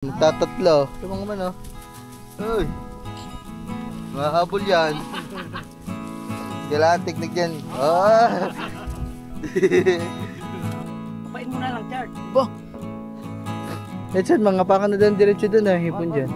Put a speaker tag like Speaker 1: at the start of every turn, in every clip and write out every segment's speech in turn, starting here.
Speaker 1: Magtatatlo. Ito mga man oh. Uy. Mahabol yan. Kailangan teknik yan. Ah.
Speaker 2: Papain mo na lang, Chard.
Speaker 1: Bo. Edson, mga pakan na doon diretso doon ah. Hipon dyan.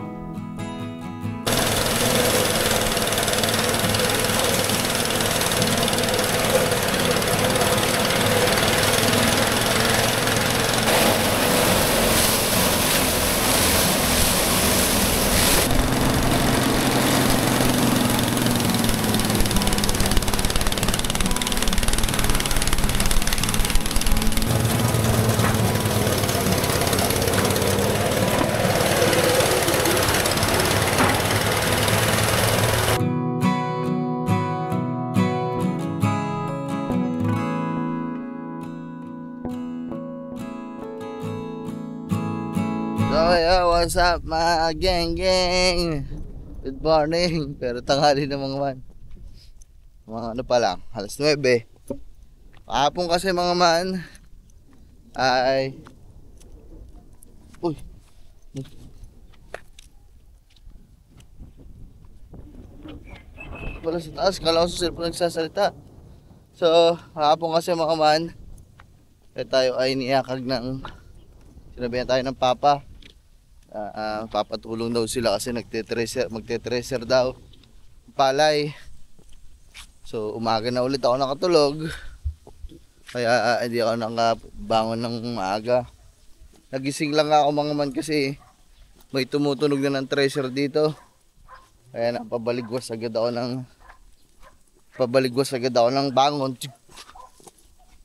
Speaker 1: So yo, what's up mga gang? Good morning. Pero tanghali na mga man. Mga ano pa lang, alas 9. Kahapon kasi mga man ay uy. Wala sa taas, kala ko sa cellphone nagsasalita. So, kahapon kasi mga man tayo ay niyakag ng sinabihan tayo ng papa. Papatulong daw sila kasi magte-treasure daw palay. So umaga na ulit ako nakatulog. Kaya hindi ako nakabangon ng maaga. Nagising lang ako mga man kasi may tumutunog na ng treasure dito. Kaya pabaligwas agad ako ng bangon.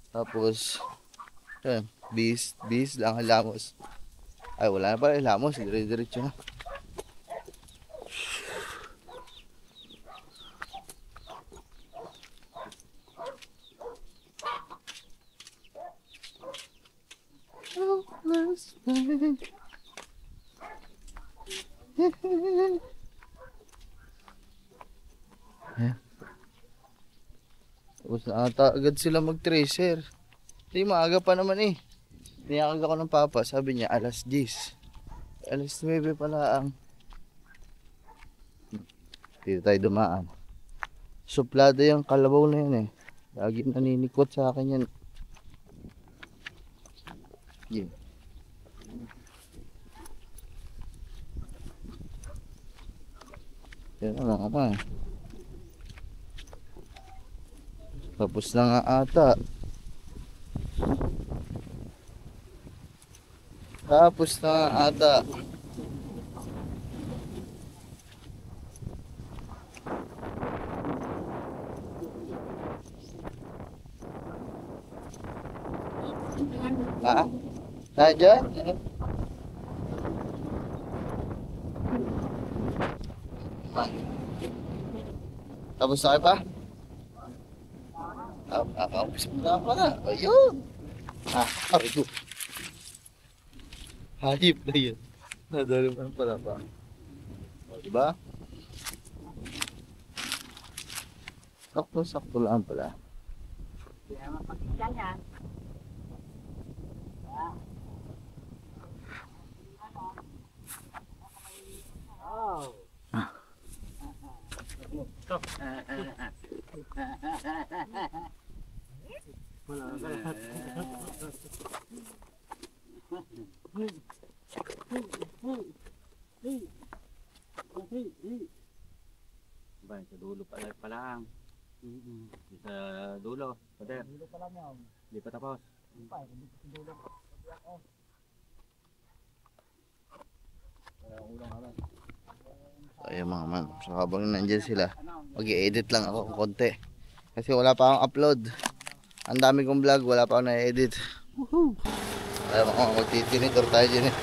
Speaker 1: Tapos bis lang halamos. Ay, wala na pala ilamos, dire-diretso na. Tapos na ata agad sila mag-tracer. Hindi, maaga pa naman eh. Niyakag ako ng papa, sabi niya alas 10. Alas 9 pala ang dito tayo dumaan. Suplado yung kalabaw na yun eh. Lagi naninikot sa akin yan. Yeah. Yan na mga man. Tapos na nga ata. Tapos na ata. Tayo dyan? Tapos na kayo pa? Nakakapis mo na pa na. Ayun. Aray ko. Hayip na yun. Nadali mo pala pa. O, diba? Sakto lang pala.
Speaker 2: Kaya mapakita yan. Oh.
Speaker 3: Ba, sa dulo pa lang. Sa dulo, pader.
Speaker 2: Dulo pa lang yan.
Speaker 3: Hindi pa tapos.
Speaker 2: Dulo.
Speaker 1: So, ayun mga man. So, habang nandyan sila, mag-i-edit lang ako ng konti. Kasi wala pa akong upload. Ang dami kong vlog, wala pa akong na-edit. Woohoo! Ayaw ako, magtitinitor tayo dyan eh.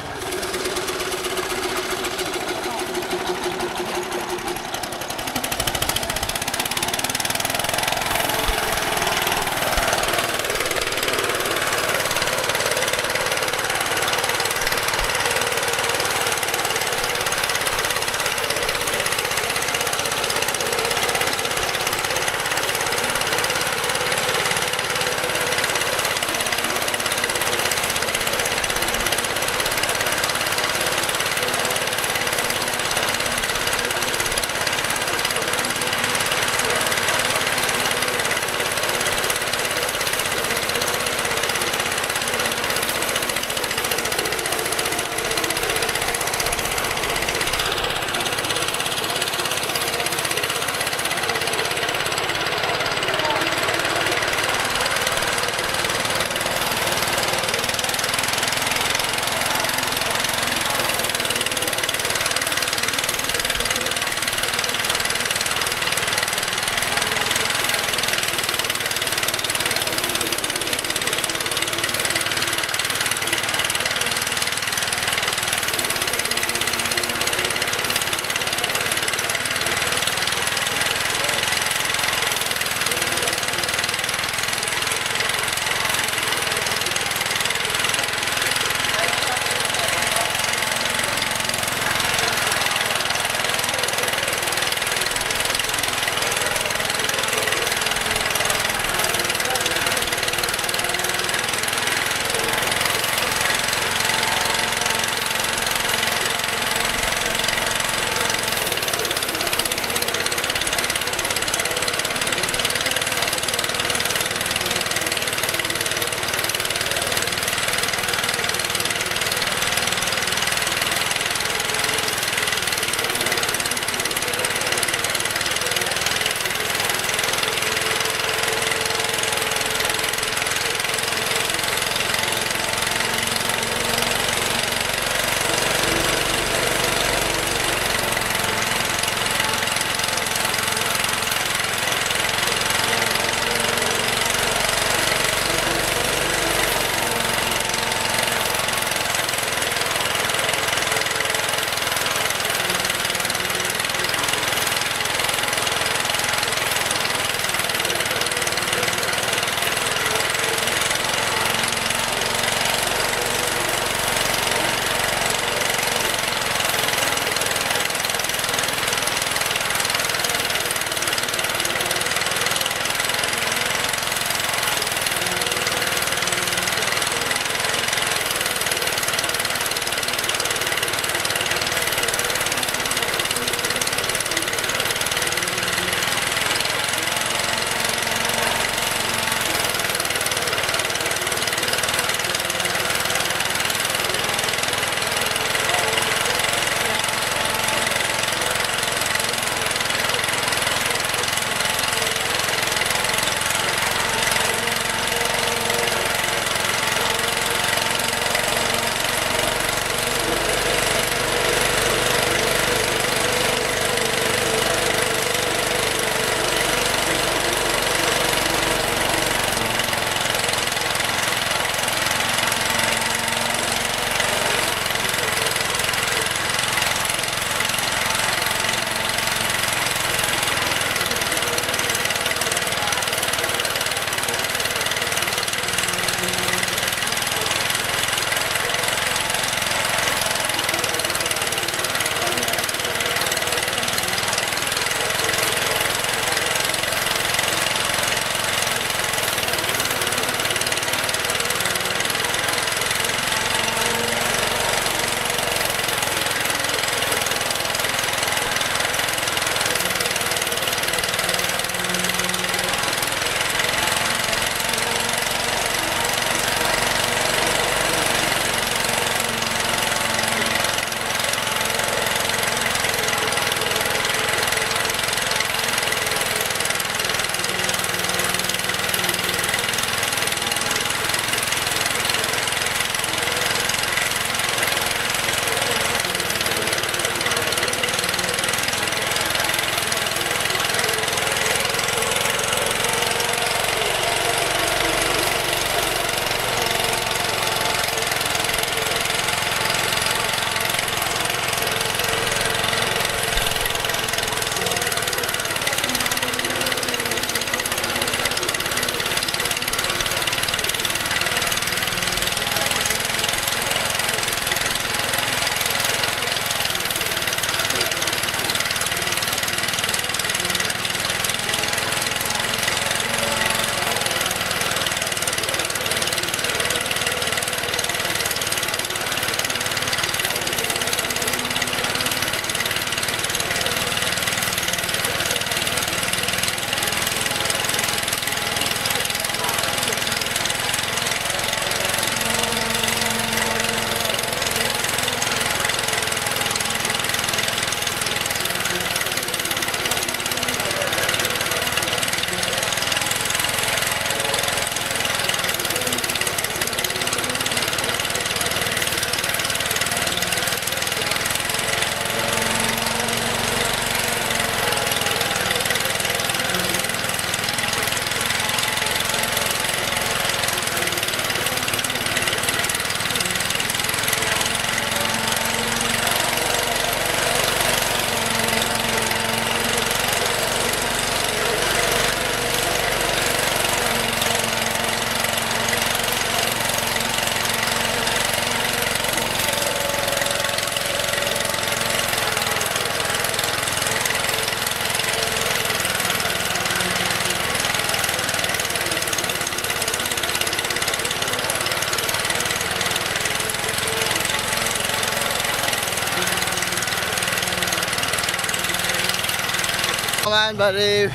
Speaker 1: Man, bali,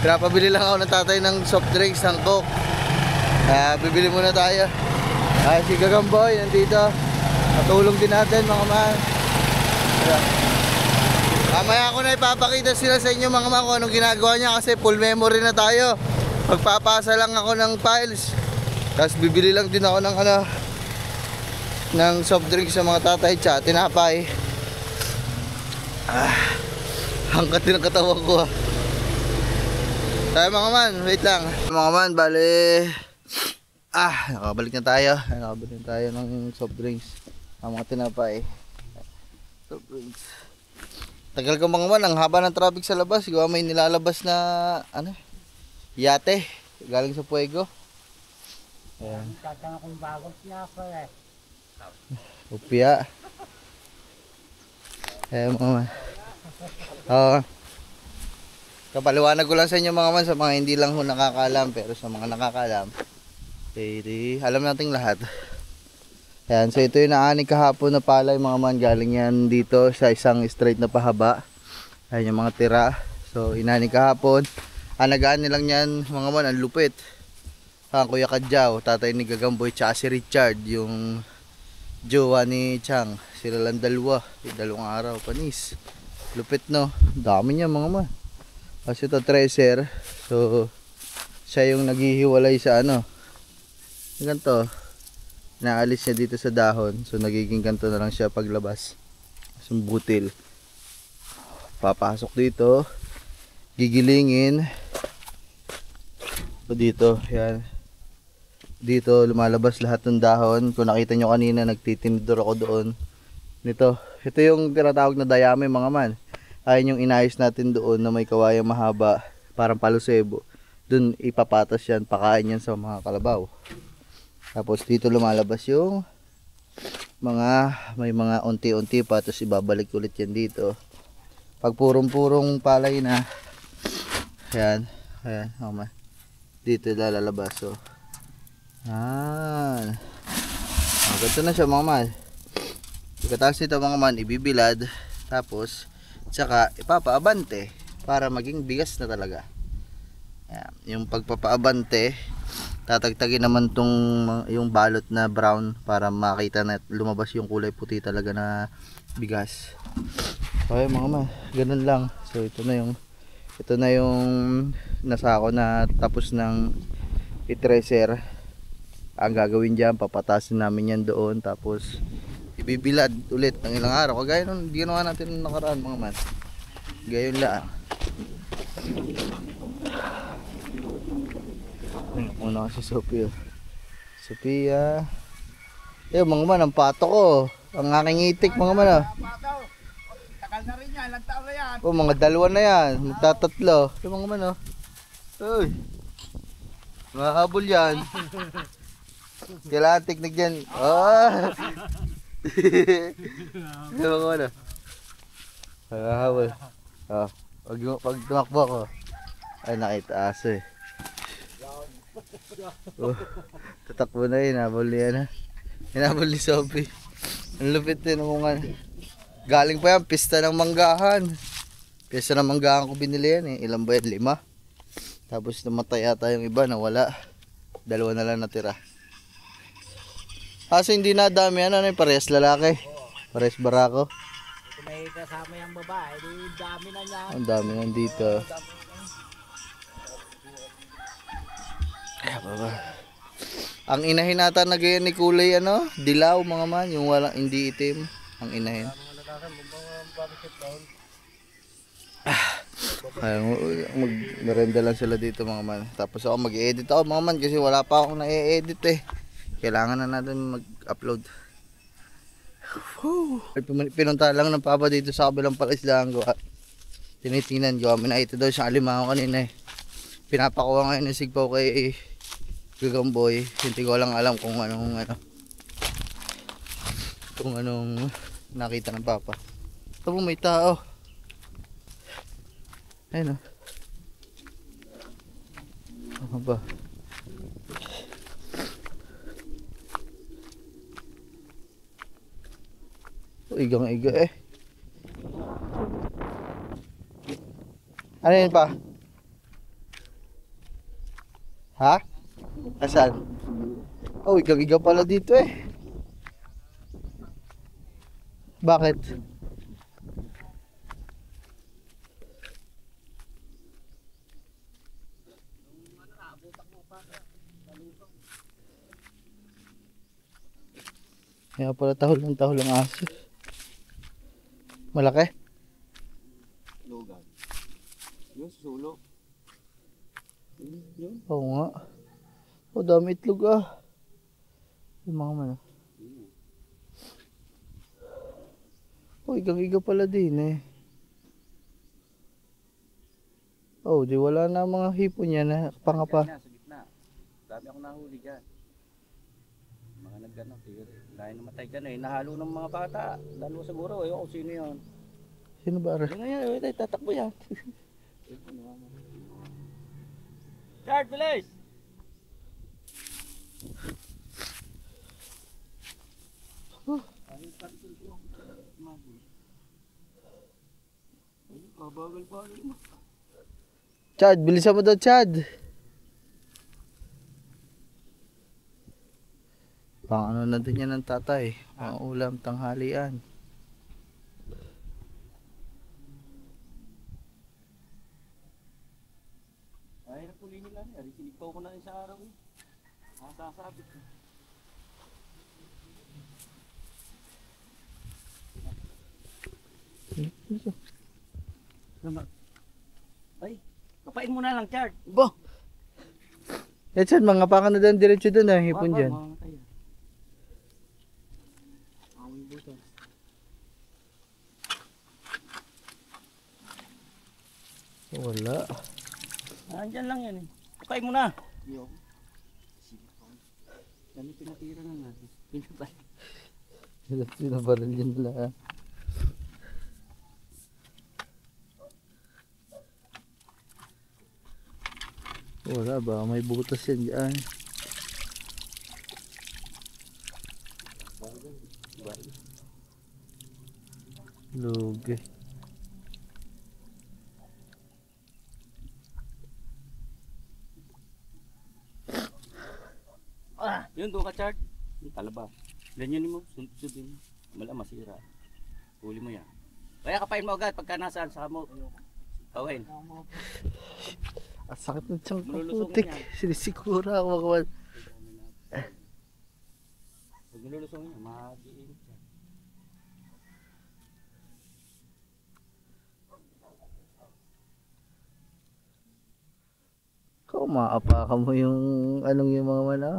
Speaker 1: pinapabili lang ako ng tatay ng soft drinks, ng Coke. Bibili muna tayo. Si Gagamboy nandito. Patulong din natin mga man. Mamaya ko na ipapakita sila sa inyo mga man kung anong ginagawa niya kasi full memory na tayo. Magpapasa lang ako ng files. Tapos bibili lang din ako ng ng soft drinks sa mga tatay tsaka tinapay. Hangkat din ang katawan ko. Tayo mga man, wait lang. Mga man, bali. Nakabalik na tayo. Nakabalik na tayo ng soft drinks. Ang mga tinapay. Soft drinks. Tagal ko mga man, ang haba ng traffic sa labas. Gawa may nilalabas na yate. Galing sa Puego. Ayan.
Speaker 2: Tatanga kong bagong snapper eh.
Speaker 1: Upya. Ayan mga man. Kapaliwanag ko lang sa inyo mga man, sa mga hindi lang ho nakakaalam, pero sa mga nakakaalam, alam nating lahat. Ayan, so ito yung naani kahapon na palay mga man, galing yan dito sa isang straight na pahaba. Ayan yung mga tira. So inani kahapon, anagaan nilang yan mga man, ang lupit. Kuya Kadjaw, tatay ni Gagamboy, tsaka si Richard, yung jowa ni Chang. Sila lang dalawa, dalawang araw, panis. Lupit no, dami niya mga man. Kasi ito treasure, so siya yung naghihiwalay sa ganito. Naalis niya dito sa dahon, so nagiging ganito na lang siya paglabas. Yung butil. Papasok dito, gigilingin. So dito, yan. Dito lumalabas lahat ng dahon. Kung nakita nyo kanina, nagtitinidor ako doon. Ito yung tinatawag na dayami mga man. Ayun yung inayos natin doon na may kawayang mahaba, parang palusebo. Doon ipapatas yan, pakain yan sa mga kalabaw. Tapos dito lumalabas yung may mga unti-unti pa, tapos ibabalik ulit yan dito. Pag purong-purong palay na, ayan, dito lalabas. So, ganito na siya mga man. Pagkatapos nito mga man, ibibilad, tapos tsaka ipapaabante para maging bigas na talaga. Ayan. Yung pagpapaabante, tatagtagin naman yung balot na brown para makita na lumabas yung kulay puti talaga na bigas. Okay mga man, ganun lang. So ito na yung nasako na tapos ng i-tracer. Ang gagawin dyan, papatasin namin yan doon, tapos ibibilad ulit ng ilang araw. Kagaya nung ginawa natin nung nakaraan mga man. Gayon lang. Muna kasi Sophia. Sophia. Mga man, ang pato ko. Ang aking itik mga man.
Speaker 2: Tagal na rin yan, ilang taon na yan.
Speaker 1: Mga dalawa na yan. Magtatatlo. Mga man Uy. Mahabol yan. Kailangan teknik dyan. Mga man Mahabol. Pag tumakbo ko. Ay nakita aso eh. Tatakbo na yun. Hinabol niya na. Hinabol ni Sophie. Ang lupit din kung galing pa yan, pista ng manggahan. Pista ng manggahan ko binili yan eh. Ilan ba yan? 5. Tapos namatay ata yung iba, nawala. 2 na lang natira. Kaso hindi na dami yan, parehas lalaki. Parehas barako.
Speaker 2: Kung may kasama yung babae, dami na niya.
Speaker 1: Ang dami nandito. Ang inahin nata na ganyan ni kulay dilaw mga man, yung walang hindi itim. Ang inahin. Magmerenda lang sila dito mga man. Tapos ako mag-edit ako mga man kasi wala pa akong na-edit eh. Kailangan na natin mag-upload. Pinunta lang ng papa dito sa kabilang palaislaan ko. Tinitingnan ko, minaita daw siyang alimango kanina eh. Pinapakuha ngayon ng sigpaw kay Gagamboy. Hindi ko lang alam kung anong nakita ng papa. Ito po may tao. Ayun Ano ba? Igang-iga eh. Ano yun pa? Ha? Asan? Oh, igang-iga pala dito eh. Bakit? Kaya pala tahol ng aso. Malaki?
Speaker 3: Lugan. Yung sulo. Yun.
Speaker 1: Oo nga. Oh, dami itlog ah. Yung mga man. Oh, igang-iga pala din eh. Oh, di wala na mga hipon niya na pangapa.
Speaker 3: Sa gitna. Dami ako nahuli dyan. Mga nagano, dahil namatay dyan eh. Nahalo ng mga bata. Dalawa siguro, ayaw kung sino yun.
Speaker 1: Sino ba?
Speaker 3: Ano yan, tatakbo yan. Chard, bilis! Bagal-bagal mo.
Speaker 1: Chad, bilisan mo daw, Chad. Pang ano na din yan ng tatay. Pang ulam, tanghalian.
Speaker 3: Ay, napuli nila niya. Sinigpaw ko na rin sa araw. Nakasasabit. Ay, kapain mo na lang, Chard.
Speaker 1: Bo! Eh, Chad, mga paka na doon, diretso doon ah, hipon dyan. Wala.
Speaker 3: Andyan lang yan eh. Kapain mo na. Yo. Dami pinatira na natin. Pinabay.
Speaker 1: Sinabaril yun nila. Wala ba? May butas yan dyan. Lugi.
Speaker 3: Yun, doon ka, Chard. Yung talaba. Ganyan mo. Sundin mo. Wala, masira. Huli mo yan. Kaya kapain mo agad pagka nasaan sa mo. Kawin.
Speaker 1: Ang sakit ng tiyang
Speaker 3: Malulusong
Speaker 1: putik.
Speaker 3: yan.
Speaker 1: Sinisigura ako makawal.
Speaker 3: Pag nilulusong niya, mag-iinit siya.
Speaker 1: Ikaw, maapakan mo yung anong yung mga mana.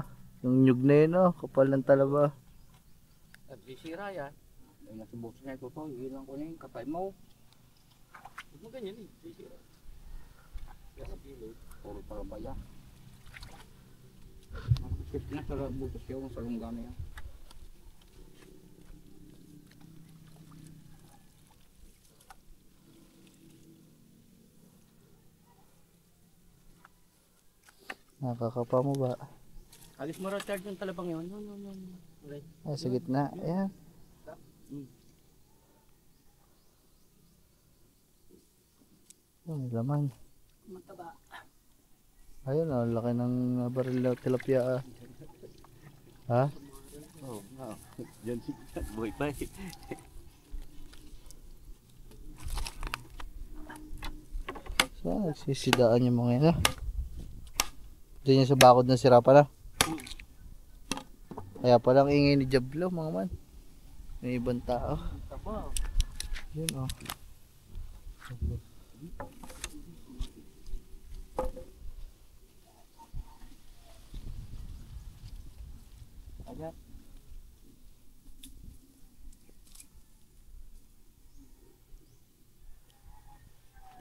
Speaker 1: Yung nyug na yun oh. Kapal ng talaba.
Speaker 3: At sisira yan. Ay, nasubok niya ito to. Ilan ko na yung kapain mo. Huwag mo ganyan eh. Sisira. Kaya sa pilot, puro parabaya. Nakasip na sa butos yung sa lunggana yan.
Speaker 1: Nakakapa mo ba?
Speaker 3: Alis mo raw, Chard, yung talabang yun. Yun. Right.
Speaker 1: Ay, sa gitna. Ayan. May laman.
Speaker 3: Mataba.
Speaker 1: Ayun oh, laki ng baril na tilapia ah. Ha?
Speaker 3: Oo, oh, Diyan si buhay pa eh.
Speaker 1: So, nagsisidaan yung mga yun ah. Diyan yung sa bakod ng sira pala. Kaya palang ingay ni Jablo mga man. May ibang tao.
Speaker 3: Taba.
Speaker 1: Yun oh.
Speaker 3: Agad.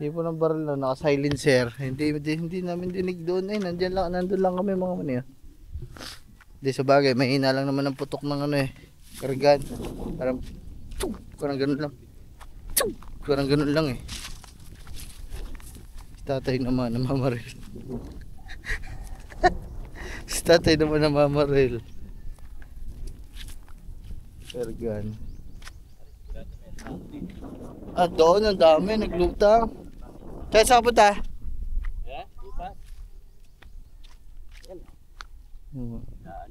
Speaker 1: Tipo ng baril na naka-silencer. Hindi namin dinig doon eh. Nandun lang kami mga man eh. Hindi sa bagay, mahina lang naman ang putok ng ano eh. Kargan. Parang ganun lang. Parang ganun lang eh. Si tatay naman namamaril. Si tatay naman namamaril. Kargan. Ah, doon ang dami naglutang. Kaya saan ka punta?
Speaker 3: Eh, bukas. Yan. Daan.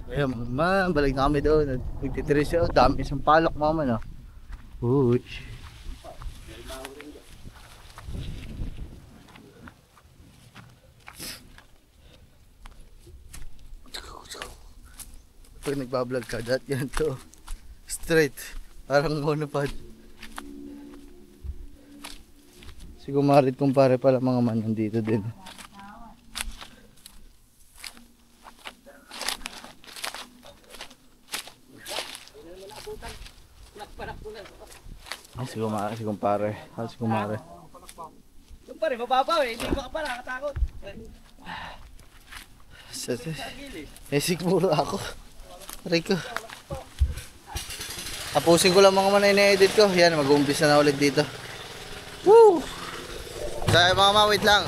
Speaker 1: Ayan, mama, balik na kami doon. Nagtitiris siya. Dami isang palok, mama, no? Uy. Pag nagbablog ka, yan to. Straight. Parang monopod. Si Kumarit kumpare pala mga man nandito din. Ay, si kumpare. Ah, si kumare.
Speaker 3: Yung pa rin, mababaw eh. Hindi ka pa nakatakot.
Speaker 1: Eh, siguro ako. Rico. Tapusin ko lang mga man ina-edit ko. Yan, mag-uumpisa na ulit dito. Woo! Kaya mga wait lang.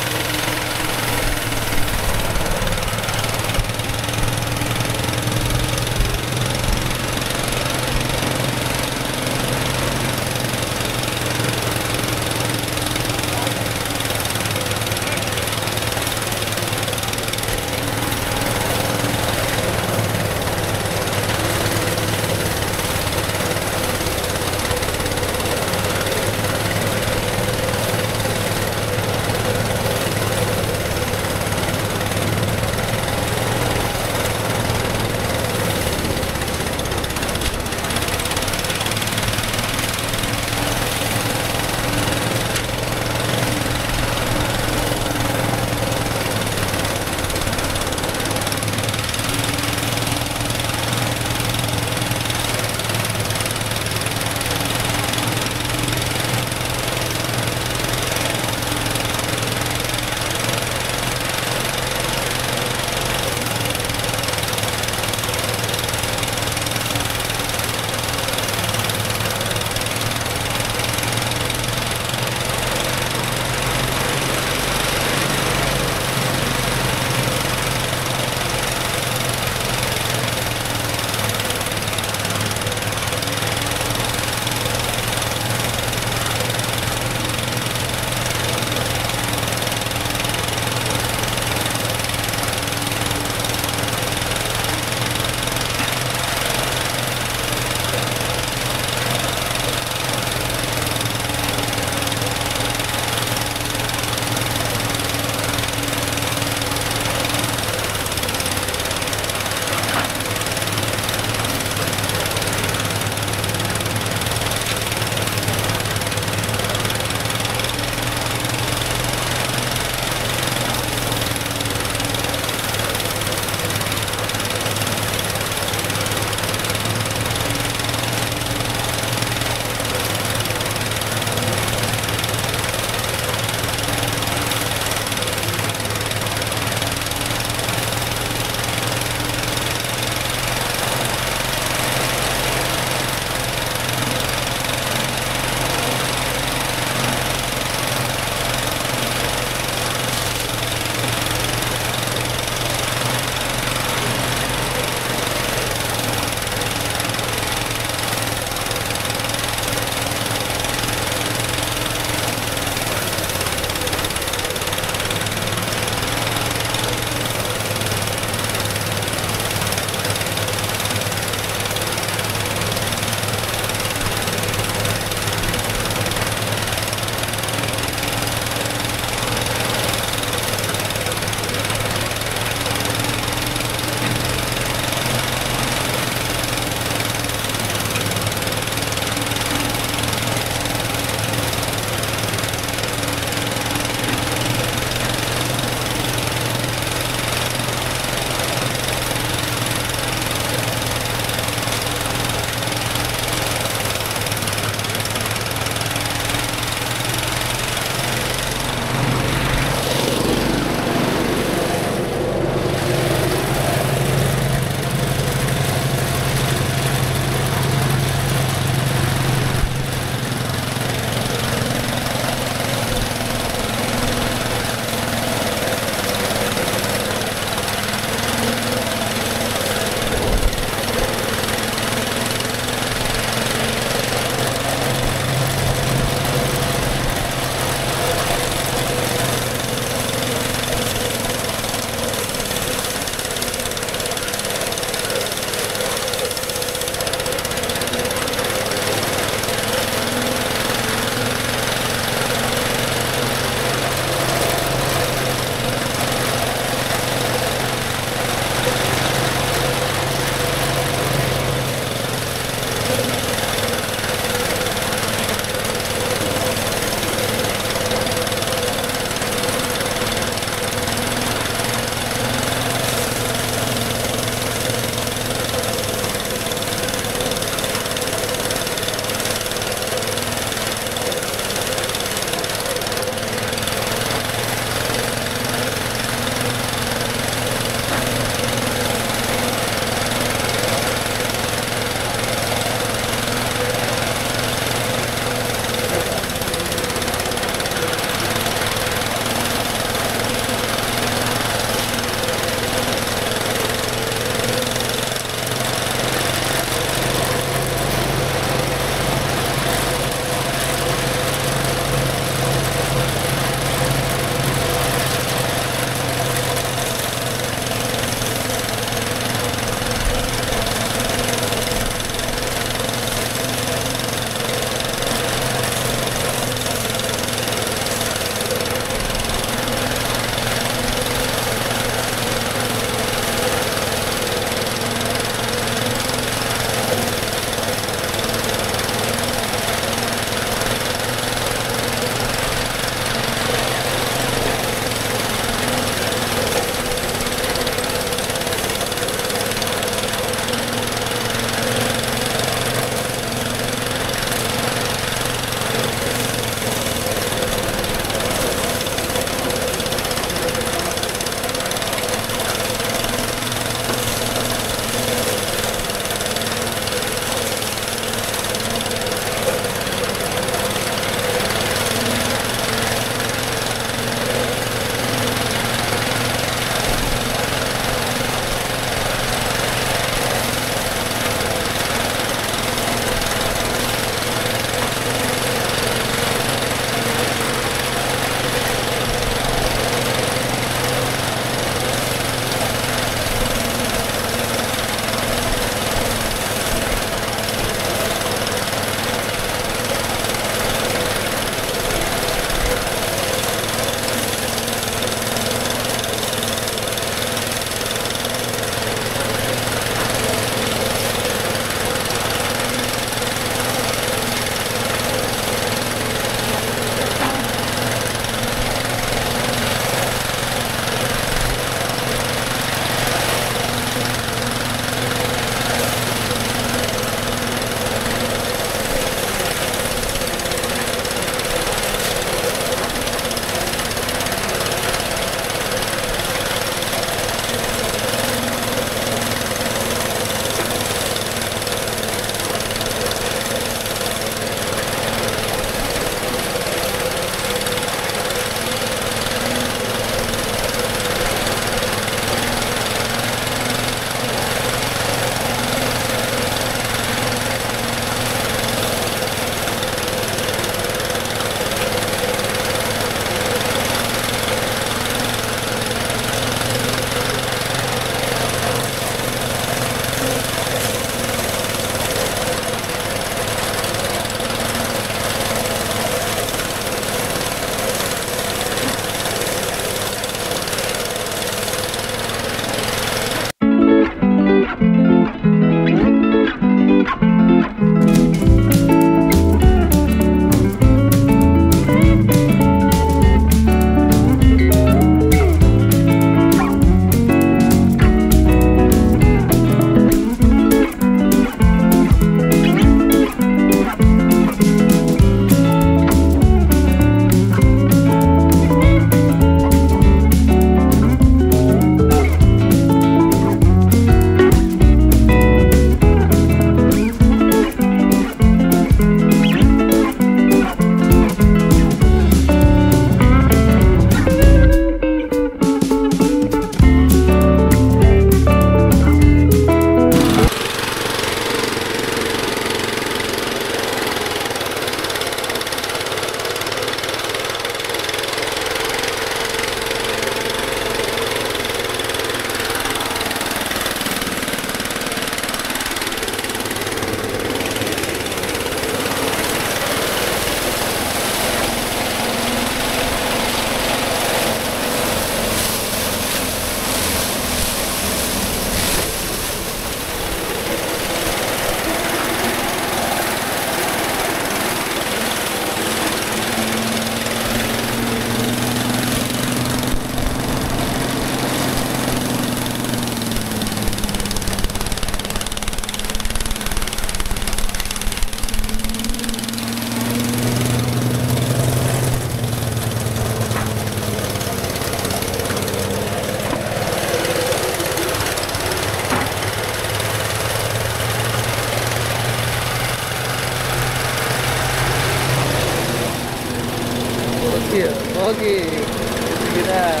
Speaker 1: Pogi. Sige na.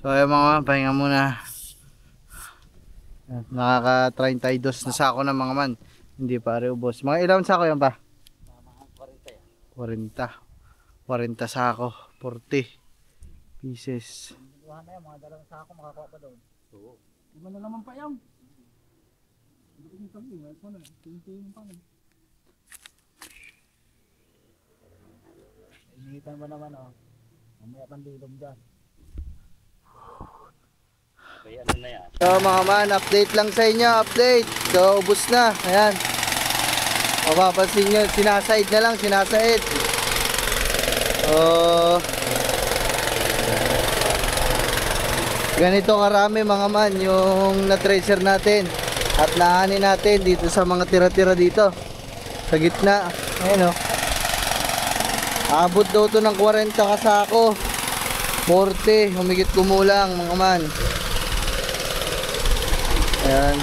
Speaker 1: So ayun mga man, pahinga muna. Nakaka-32 na sako na mga man. Hindi pa rin ubos. Mga ilang sako yan pa? 40. 40 sako. 40 pieces.
Speaker 2: Buwan na yan, mga dalawang sako makakuha pa doon.
Speaker 3: Oo. Iba na naman pa yan. Hindi ko sabi, wala pa na. Tingin pa na.
Speaker 2: Initan mo naman oh. Mamaya pang dilom dyan.
Speaker 3: Kaya ano na yan?
Speaker 1: So mga man, update lang sa inyo. Update. So ubos na. Ayan. Mapapansin nyo, sinasaid na lang. Sinasaid. Ganito karami mga man yung na-tracer natin at nahani natin dito sa mga tira-tira dito sa gitna. Ayan o. Abot daw to ng 40 kasako. 40, humigit kumulang mga man. Ayan.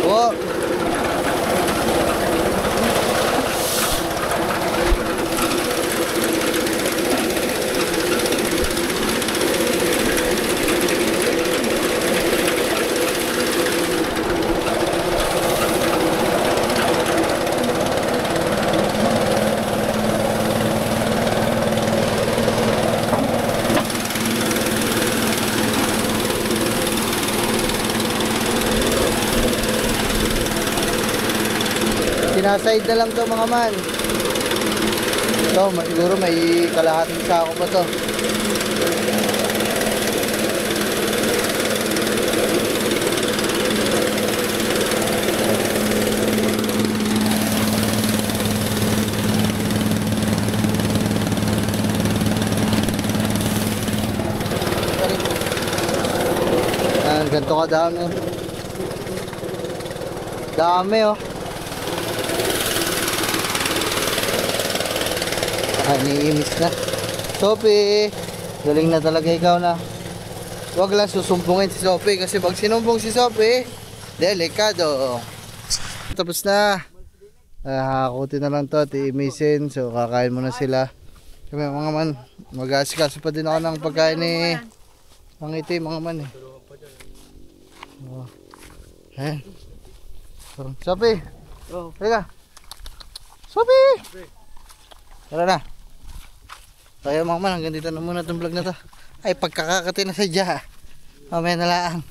Speaker 1: Oo. Sinaside na lang to mga man. Ito, siguro may kalahating sako pa to. Ganito kadami. Dami oh. Niimis na. Sophie, galing na talaga ikaw na. Huwag lang susumpungin si Sophie kasi pag sinumpong si Sophie, delikado. Tapos na. Hakutin na lang to at iimisin. So kakain muna sila. Kami mga man, mag-aasikaso pa din ako ng pagkain ni Mangiti mga man eh. Oh. Ayan. Sophie, halika. Sophie! Tara na. Kaya mga man, hanggang dito na muna itong vlog na to. Ay, pagkakakati na sadya. Mamaya na lang.